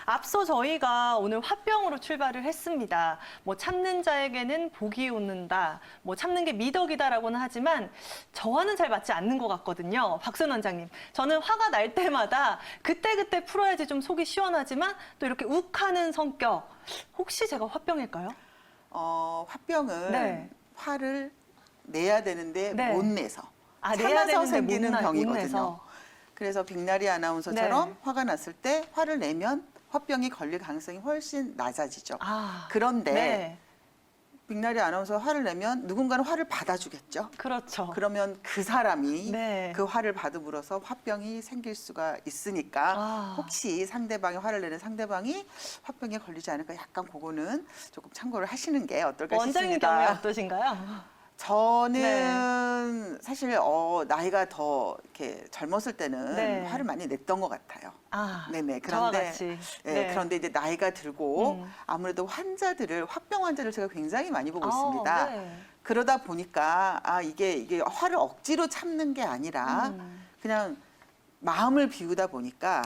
앞서 저희가 오늘 화병으로 출발을 했습니다. 뭐 참는 자에게는 복이 오는다, 뭐 참는 게 미덕이다라고는 하지만 저와는 잘 맞지 않는 것 같거든요. 박순 원장님, 저는 화가 날 때마다 그때그때 풀어야지 좀 속이 시원하지만 또 이렇게 욱하는 성격, 혹시 제가 화병일까요? 화병은 네. 화를 내야 되는데 네. 못 내서 내야 참아서 되는데 생기는 못 병이거든요. 내서. 그래서 빅나리 아나운서처럼 네. 화가 났을 때 화를 내면 화병이 걸릴 가능성이 훨씬 낮아지죠. 그런데 네. 빅나리 아나운서 화를 내면 누군가는 화를 받아주겠죠. 그렇죠. 그러면 그 사람이 네. 그 화를 받음으로써 화병이 생길 수가 있으니까 혹시 상대방이 화를 내는 상대방이 화병에 걸리지 않을까 약간 그거는 조금 참고를 하시는 게 어떨까 원장님 싶습니다. 경우에 어떠신가요? 저는 사실 나이가 더 이렇게 젊었을 때는 네. 화를 많이 냈던 것 같아요. 네네. 저와 그런데 같이. 그런데 이제 나이가 들고 아무래도 화병 환자를 제가 굉장히 많이 보고 있습니다. 네. 그러다 보니까 이게 화를 억지로 참는 게 아니라 그냥 마음을 비우다 보니까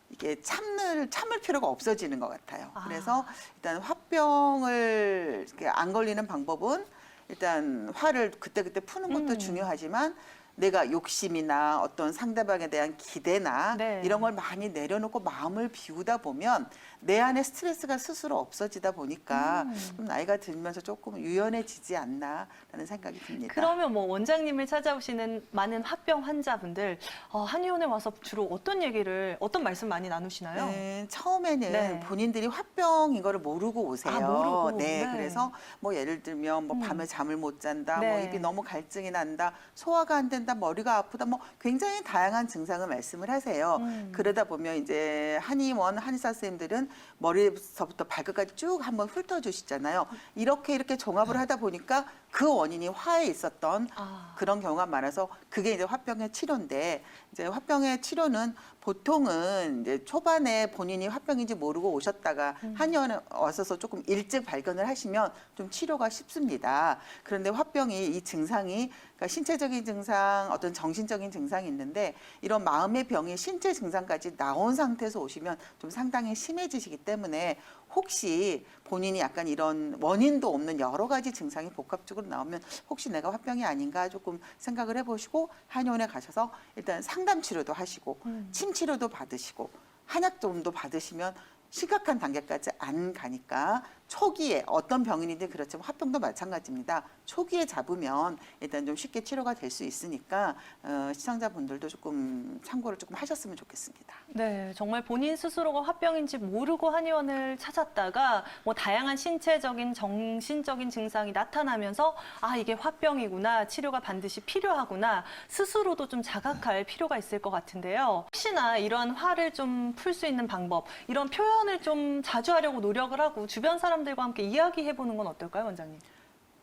이게 참을 필요가 없어지는 것 같아요. 그래서 일단 화병을 이렇게 안 걸리는 방법은 일단 화를 그때그때 푸는 것도 중요하지만 내가 욕심이나 어떤 상대방에 대한 기대나 네. 이런 걸 많이 내려놓고 마음을 비우다 보면 내 안에 스트레스가 스스로 없어지다 보니까 좀 나이가 들면서 조금 유연해지지 않나라는 생각이 듭니다. 그러면 뭐 원장님을 찾아오시는 많은 화병 환자분들 한의원에 와서 주로 어떤 말씀 많이 나누시나요? 처음에는 네. 본인들이 화병인 거를 모르고 오세요. 모르고. 네, 네. 그래서 뭐 예를 들면 뭐 밤에 잠을 못 잔다, 네. 뭐 입이 너무 갈증이 난다, 소화가 안 된다, 머리가 아프다, 뭐 굉장히 다양한 증상을 말씀을 하세요. 그러다 보면 이제 한의원 한의사 선생님들은 머리서부터 발끝까지 쭉 한번 훑어주시잖아요. 이렇게 종합을 하다 보니까 그 원인이 화에 있었던 그런 경우가 많아서 그게 이제 화병의 치료인데 이제 화병의 치료는 보통은 이제 초반에 본인이 화병인지 모르고 오셨다가 한의원에 와서 조금 일찍 발견을 하시면 좀 치료가 쉽습니다. 그런데 화병이 이 증상이 그러니까 신체적인 증상, 어떤 정신적인 증상이 있는데 이런 마음의 병이 신체 증상까지 나온 상태에서 오시면 좀 상당히 심해지시기 때문에 혹시 본인이 약간 이런 원인도 없는 여러 가지 증상이 복합적으로 나오면 혹시 내가 화병이 아닌가 조금 생각을 해보시고 한의원에 가셔서 일단 상담 치료도 하시고 침 치료도 받으시고 한약좀도 받으시면 심각한 단계까지 안 가니까 초기에 어떤 병인이든 그렇지만 화병도 마찬가지입니다. 초기에 잡으면 일단 좀 쉽게 치료가 될 수 있으니까 시청자분들도 조금 참고를 조금 하셨으면 좋겠습니다. 네, 정말 본인 스스로가 화병인지 모르고 한의원을 찾았다가 뭐 다양한 신체적인, 정신적인 증상이 나타나면서 이게 화병이구나, 치료가 반드시 필요하구나, 스스로도 좀 자각할 필요가 있을 것 같은데요. 혹시나 이런 화를 좀 풀 수 있는 방법, 이런 표현을 좀 자주 하려고 노력을 하고 주변 사람들과 함께 이야기해보는 건 어떨까요, 원장님?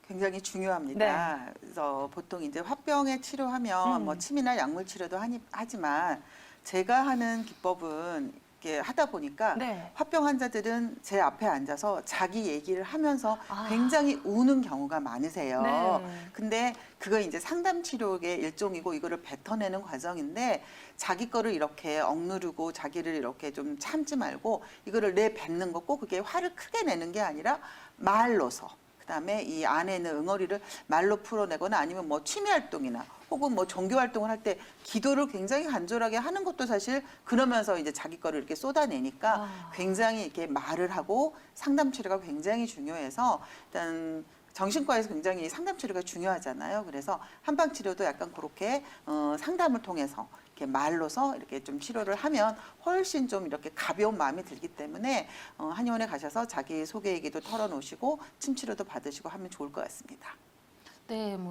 굉장히 중요합니다. 그래서 보통 이제 화병에 치료하면 뭐 침이나 약물 치료도 하지만 제가 하는 기법은 이렇게 하다 보니까 화병 환자들은 제 앞에 앉아서 자기 얘기를 하면서 굉장히 우는 경우가 많으세요. 근데 그거 이제 상담 치료의 일종이고 이거를 뱉어내는 과정인데 자기 거를 이렇게 억누르고 자기를 이렇게 좀 참지 말고 이거를 내뱉는 거고 그게 화를 크게 내는 게 아니라 말로서 그다음에 이 안에 있는 응어리를 말로 풀어내거나 아니면 뭐 취미 활동이나 혹은 뭐 종교 활동을 할 때 기도를 굉장히 간절하게 하는 것도 사실 그러면서 이제 자기 거를 이렇게 쏟아내니까 굉장히 이렇게 말을 하고 상담 치료가 굉장히 중요해서 일단 정신과에서 굉장히 상담 치료가 중요하잖아요. 그래서 한방 치료도 약간 그렇게 상담을 통해서 이렇게 말로서 이렇게 좀 치료를 하면 훨씬 좀 이렇게 가벼운 마음이 들기 때문에 한의원에 가셔서 자기 소개 얘기도 털어놓으시고 침 치료도 받으시고 하면 좋을 것 같습니다. 네, 뭐